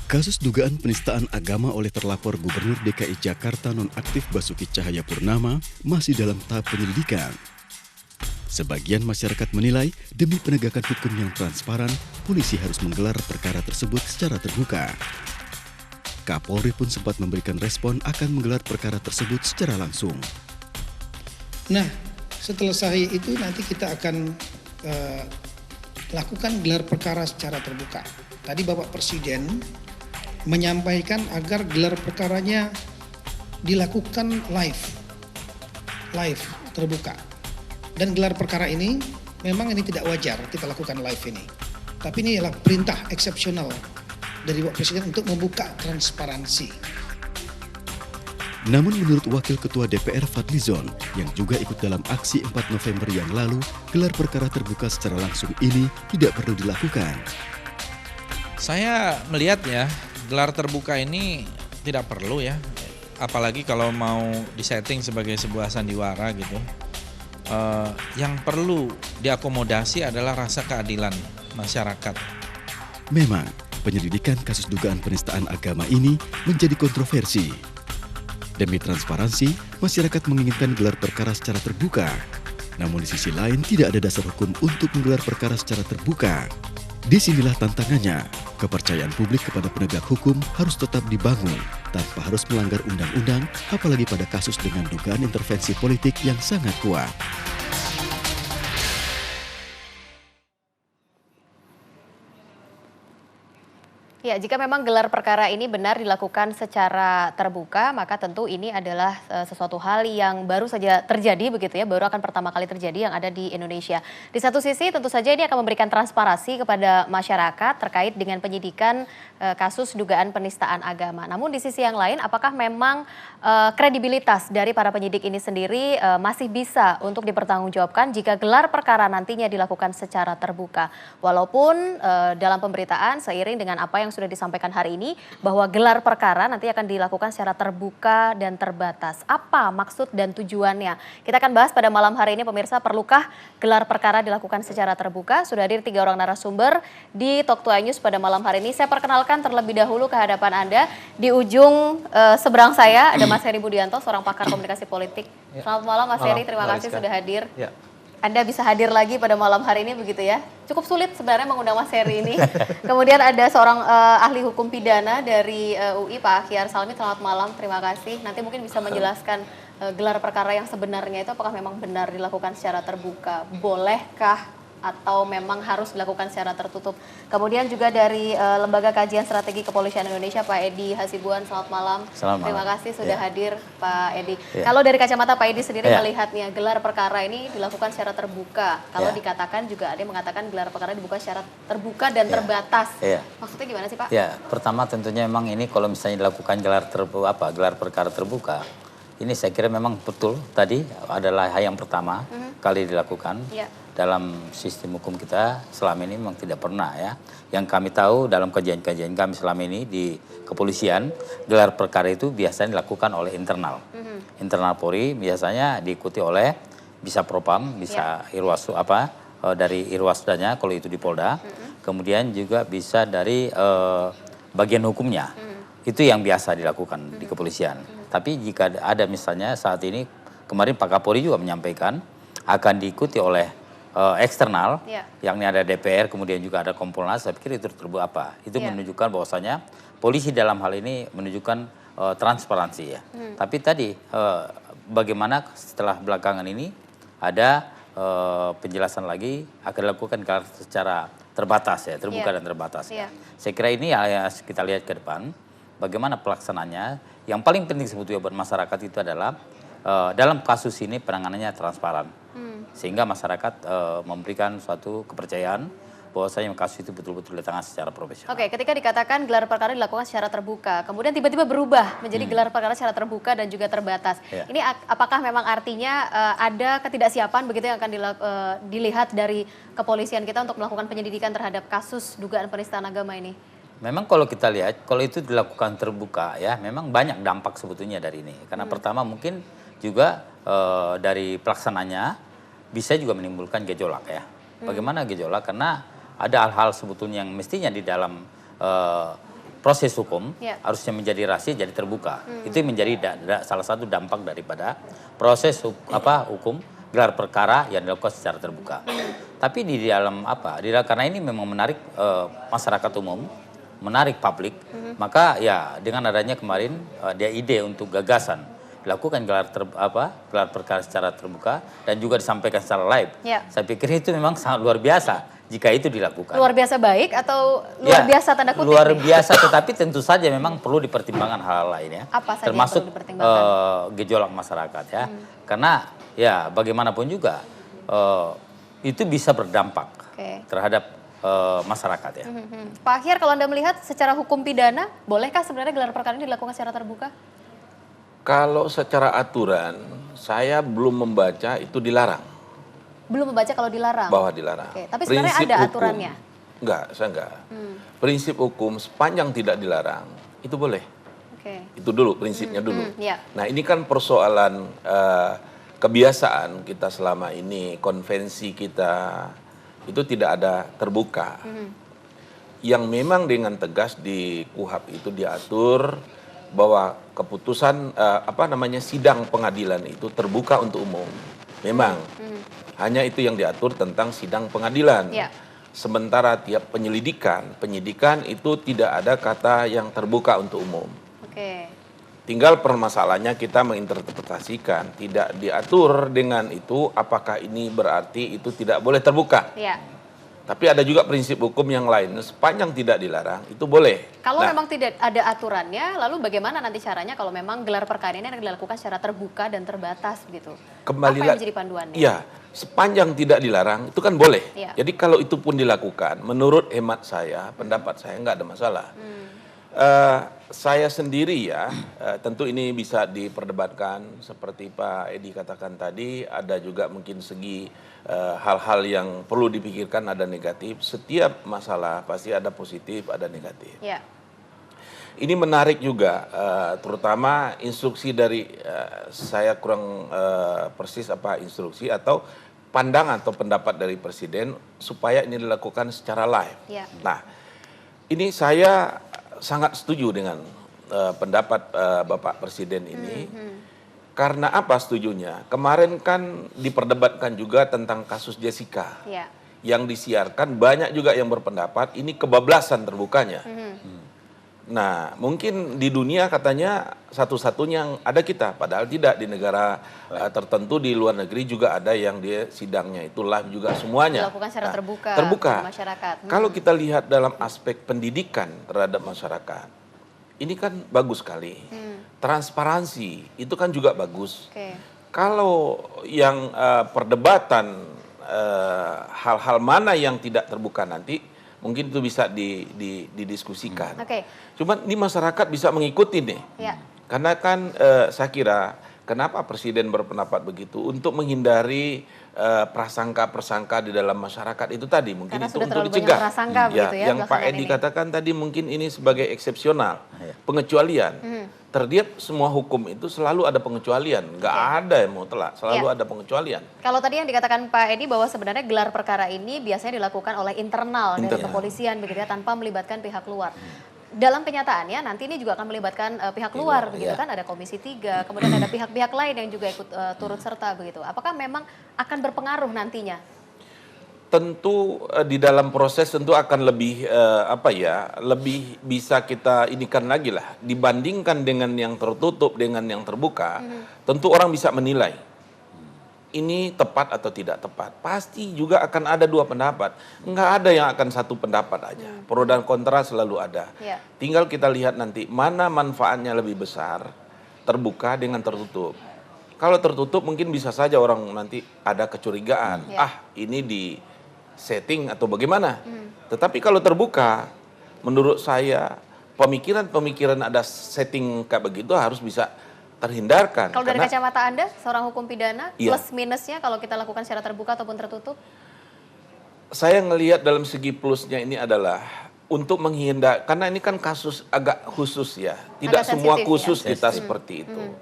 Kasus dugaan penistaan agama oleh terlapor Gubernur DKI Jakarta nonaktif Basuki Cahayapurnama masih dalam tahap penyelidikan. Sebagian masyarakat menilai demi penegakan hukum yang transparan, polisi harus menggelar perkara tersebut secara terbuka. Kapolri pun sempat memberikan respon akan menggelar perkara tersebut secara langsung. Nah, setelah itu nanti kita akan lakukan gelar perkara secara terbuka. Tadi Bapak Presiden menyampaikan agar gelar perkaranya dilakukan live terbuka. Dan gelar perkara ini memang ini tidak wajar kita lakukan live ini. Tapi ini adalah perintah eksepsional dari Bapak Presiden untuk membuka transparansi. Namun menurut Wakil Ketua DPR Fadlizon yang juga ikut dalam aksi 4 November yang lalu, gelar perkara terbuka secara langsung ini tidak perlu dilakukan. Saya melihat ya, gelar terbuka ini tidak perlu ya. Apalagi kalau mau disetting sebagai sebuah sandiwara gitu. Yang perlu diakomodasi adalah rasa keadilan masyarakat. Memang, penyelidikan kasus dugaan penistaan agama ini menjadi kontroversi. Demi transparansi, masyarakat menginginkan gelar perkara secara terbuka. Namun di sisi lain tidak ada dasar hukum untuk menggelar perkara secara terbuka. Disinilah tantangannya. Kepercayaan publik kepada penegak hukum harus tetap dibangun tanpa harus melanggar undang-undang, apalagi pada kasus dengan dugaan intervensi politik yang sangat kuat. Ya, jika memang gelar perkara ini benar dilakukan secara terbuka, maka tentu ini adalah sesuatu hal yang baru saja terjadi begitu ya, baru akan pertama kali terjadi yang ada di Indonesia. Di satu sisi tentu saja ini akan memberikan transparansi kepada masyarakat terkait dengan penyidikan kasus dugaan penistaan agama. Namun di sisi yang lain, apakah memang kredibilitas dari para penyidik ini sendiri masih bisa untuk dipertanggungjawabkan jika gelar perkara nantinya dilakukan secara terbuka? Walaupun dalam pemberitaan seiring dengan apa yang sudah disampaikan hari ini bahwa gelar perkara nanti akan dilakukan secara terbuka dan terbatas. Apa maksud dan tujuannya? Kita akan bahas pada malam hari ini pemirsa, perlukah gelar perkara dilakukan secara terbuka? Sudah hadir 3 orang narasumber di Talk to iNews pada malam hari ini. Saya perkenalkan terlebih dahulu ke hadapan Anda. Di ujung seberang saya ada Mas Heri Budianto, seorang pakar komunikasi politik. Selamat malam Mas Heri, terima kasih sudah hadir. Ya. Anda bisa hadir lagi pada malam hari ini begitu ya. Cukup sulit sebenarnya mengundang Mas Heri ini. Kemudian ada seorang ahli hukum pidana dari UI, Pak Akhyar Salmi. Selamat malam, terima kasih. Nanti mungkin bisa menjelaskan gelar perkara yang sebenarnya itu apakah memang benar dilakukan secara terbuka. Bolehkah atau memang harus dilakukan secara tertutup. Kemudian juga dari Lembaga Kajian Strategi Kepolisian Indonesia, Pak Edi Hasibuan, selamat malam. Terima kasih sudah hadir Pak Edi. Kalau dari kacamata Pak Edi sendiri melihatnya, gelar perkara ini dilakukan secara terbuka. Kalau dikatakan juga ada yang mengatakan gelar perkara dibuka secara terbuka dan terbatas. Maksudnya gimana sih Pak? Ya, pertama tentunya memang ini kalau misalnya dilakukan gelar perkara terbuka, ini saya kira memang betul tadi adalah hal yang pertama kali dilakukan. Dalam sistem hukum kita selama ini memang tidak pernah ya. Yang kami tahu dalam kajian-kajian kami selama ini di kepolisian, gelar perkara itu biasanya dilakukan oleh internal. Internal Polri biasanya diikuti oleh bisa Propam, bisa dari Irwasdanya kalau itu di Polda. Kemudian juga bisa dari bagian hukumnya. Itu yang biasa dilakukan di kepolisian. Tapi jika ada misalnya saat ini, kemarin Pak Kapolri juga menyampaikan akan diikuti oleh eksternal, yakni ada DPR, kemudian juga ada Kompolnas. Saya pikir itu terbuka apa? Itu menunjukkan bahwasanya polisi dalam hal ini menunjukkan transparansi ya. Tapi tadi bagaimana setelah belakangan ini ada penjelasan lagi akan dilakukan secara terbatas ya, terbuka dan terbatas. Saya kira ini yang kita lihat ke depan. Bagaimana pelaksanaannya? Yang paling penting sebetulnya buat masyarakat itu adalah dalam kasus ini penanganannya transparan. Sehingga masyarakat memberikan suatu kepercayaan bahwasanya kasus itu betul-betul ditangani secara profesional. Oke, ketika dikatakan gelar perkara dilakukan secara terbuka, kemudian tiba-tiba berubah menjadi gelar perkara secara terbuka dan juga terbatas. Ini apakah memang artinya ada ketidaksiapan begitu yang akan dilihat dari kepolisian kita untuk melakukan penyelidikan terhadap kasus dugaan penistaan agama ini? Memang kalau kita lihat, kalau itu dilakukan terbuka ya, memang banyak dampak sebetulnya dari ini. Karena pertama mungkin juga dari pelaksananya bisa juga menimbulkan gejolak ya. Bagaimana gejolak? Karena ada hal-hal sebetulnya yang mestinya di dalam proses hukum harusnya menjadi rahasia, jadi terbuka. Itu menjadi salah satu dampak daripada proses hukum gelar perkara yang dilakukan secara terbuka. Tapi di dalam karena ini memang menarik masyarakat umum, menarik publik, maka ya dengan adanya kemarin dia ide untuk gagasan dilakukan gelar perkara secara terbuka dan juga disampaikan secara live. Saya pikir itu memang sangat luar biasa jika itu dilakukan. Luar biasa baik atau luar biasa tanda kutip? Luar biasa, tetapi tentu saja memang perlu dipertimbangkan hal lain ya. Apa saja termasuk yang perlu dipertimbangkan? Gejolak masyarakat ya. Karena ya bagaimanapun juga itu bisa berdampak terhadap masyarakat ya. Pak Ahyar, kalau Anda melihat secara hukum pidana, bolehkah sebenarnya gelar perkara ini dilakukan secara terbuka? Kalau secara aturan, saya belum membaca itu dilarang. Belum membaca kalau dilarang? Bahwa dilarang. Tapi sebenarnya ada aturannya? Enggak, saya enggak. Prinsip hukum sepanjang tidak dilarang, itu boleh. Itu dulu, prinsipnya dulu. Nah ini kan persoalan kebiasaan kita selama ini, konvensi kita, itu tidak ada terbuka. Yang memang dengan tegas di KUHP itu diatur bahwa keputusan sidang pengadilan itu terbuka untuk umum. Memang hanya itu yang diatur tentang sidang pengadilan. Sementara tiap penyidikan itu tidak ada kata yang terbuka untuk umum. Tinggal permasalahannya kita menginterpretasikan, tidak diatur dengan itu apakah ini berarti itu tidak boleh terbuka. Tapi ada juga prinsip hukum yang lain, sepanjang tidak dilarang, itu boleh. Kalau memang tidak ada aturannya, lalu bagaimana nanti caranya kalau memang gelar perkara ini akan dilakukan secara terbuka dan terbatas begitu? Apa yang menjadi panduannya? Iya, sepanjang tidak dilarang, itu kan boleh. Jadi kalau itu pun dilakukan, menurut hemat saya, pendapat saya nggak ada masalah. Saya sendiri ya, tentu ini bisa diperdebatkan seperti Pak Edi katakan tadi, ada juga mungkin segi hal-hal yang perlu dipikirkan, ada negatif. Setiap masalah pasti ada positif, ada negatif. Ini menarik juga, terutama instruksi dari saya kurang persis apa instruksi atau pandangan atau pendapat dari Presiden supaya ini dilakukan secara live. Nah, ini saya sangat setuju dengan pendapat Bapak Presiden ini. Karena apa setujunya? Kemarin kan diperdebatkan juga tentang kasus Jessica. Yang disiarkan banyak juga yang berpendapat ini kebablasan terbukanya. Nah, mungkin di dunia katanya satu-satunya yang ada kita, padahal tidak. Di negara tertentu di luar negeri juga ada yang dia sidangnya itu live juga semuanya. Dilakukan secara terbuka. Masyarakat. Kalau kita lihat dalam aspek pendidikan terhadap masyarakat, ini kan bagus sekali. Transparansi itu kan juga bagus. Kalau yang perdebatan hal-hal mana yang tidak terbuka nanti, mungkin itu bisa didiskusikan. Cuman ini masyarakat bisa mengikuti nih. Karena kan saya kira kenapa Presiden berpendapat begitu, untuk menghindari prasangka-prasangka di dalam masyarakat itu tadi, mungkin itu untuk dicegah. Yang Pak Edi katakan tadi mungkin ini sebagai eksepsional, pengecualian. Tertiap semua hukum itu selalu ada pengecualian, nggak ada yang mutlak, selalu ada pengecualian. Kalau tadi yang dikatakan Pak Edi bahwa sebenarnya gelar perkara ini biasanya dilakukan oleh internal dari kepolisian begitu ya, tanpa melibatkan pihak luar. Dalam kenyataannya nanti ini juga akan melibatkan pihak luar begitu kan, ada Komisi 3, kemudian ada pihak-pihak lain yang juga ikut turut serta begitu. Apakah memang akan berpengaruh nantinya? Tentu di dalam proses tentu akan lebih lebih bisa kita inikan lagi lah, dibandingkan dengan yang tertutup dengan yang terbuka. Tentu orang bisa menilai ini tepat atau tidak tepat. Pasti juga akan ada dua pendapat, nggak ada yang akan satu pendapat aja. Pro dan kontra selalu ada. Tinggal kita lihat nanti mana manfaatnya lebih besar, terbuka dengan tertutup. Kalau tertutup mungkin bisa saja orang nanti ada kecurigaan, ini di setting atau bagaimana. Tetapi kalau terbuka, menurut saya pemikiran-pemikiran ada setting kayak begitu harus bisa terhindarkan. Kalau dari kacamata Anda, seorang hukum pidana, plus minusnya kalau kita lakukan secara terbuka ataupun tertutup? Saya ngelihat dalam segi plusnya ini adalah untuk menghindar, karena ini kan kasus agak khusus ya. Tidak semua khusus kita seperti itu.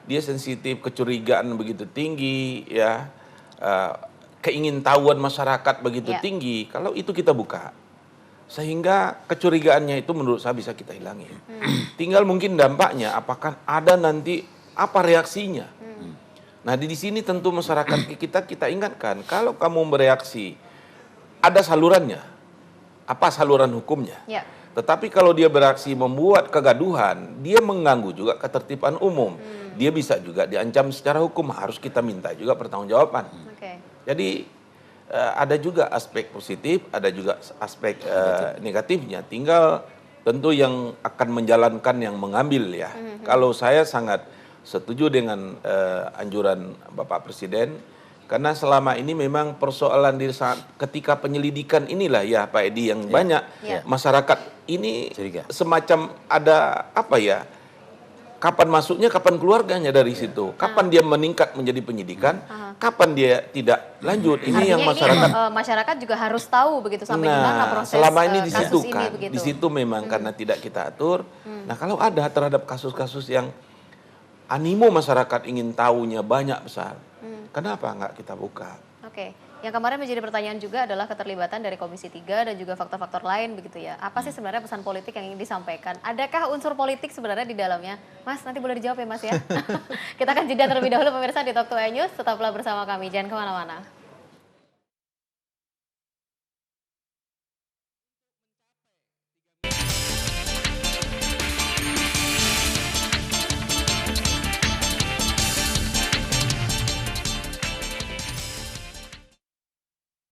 Dia sensitif, kecurigaan begitu tinggi ya. Keingintahuan masyarakat begitu tinggi, kalau itu kita buka, Sehingga kecurigaannya itu menurut saya bisa kita hilangi. Tinggal mungkin dampaknya, apakah ada nanti apa reaksinya. Nah di sini tentu masyarakat kita ingatkan, kalau kamu bereaksi, ada salurannya. Apa saluran hukumnya? Ya. Tetapi kalau dia beraksi membuat kegaduhan, dia mengganggu juga ketertiban umum. Dia bisa juga diancam secara hukum, harus kita minta juga pertanggungjawaban. Jadi ada juga aspek positif, ada juga aspek negatifnya. Tinggal tentu yang akan menjalankan yang mengambil ya. Kalau saya sangat setuju dengan anjuran Bapak Presiden, karena selama ini memang persoalan di saat ketika penyelidikan inilah ya Pak Edi yang banyak masyarakat ini semacam ada apa ya, kapan masuknya, kapan keluarganya dari situ, kapan dia meningkat menjadi penyidikan, kapan dia tidak lanjut. Ini yang masyarakat masyarakat juga harus tahu begitu sampai gimana proses selama ini di situ kasus kan, ini begitu. di situ memang karena tidak kita atur. Nah kalau ada terhadap kasus-kasus yang animo masyarakat ingin tahunya banyak besar, kenapa nggak kita buka? Oke. Yang kemarin menjadi pertanyaan juga adalah keterlibatan dari Komisi 3 dan juga faktor-faktor lain begitu ya. Apa sih sebenarnya pesan politik yang ingin disampaikan? Adakah unsur politik sebenarnya di dalamnya? Mas, nanti boleh dijawab ya Mas ya. Kita akan jeda terlebih dahulu pemirsa di Talk to News. Tetaplah bersama kami, jangan kemana-mana.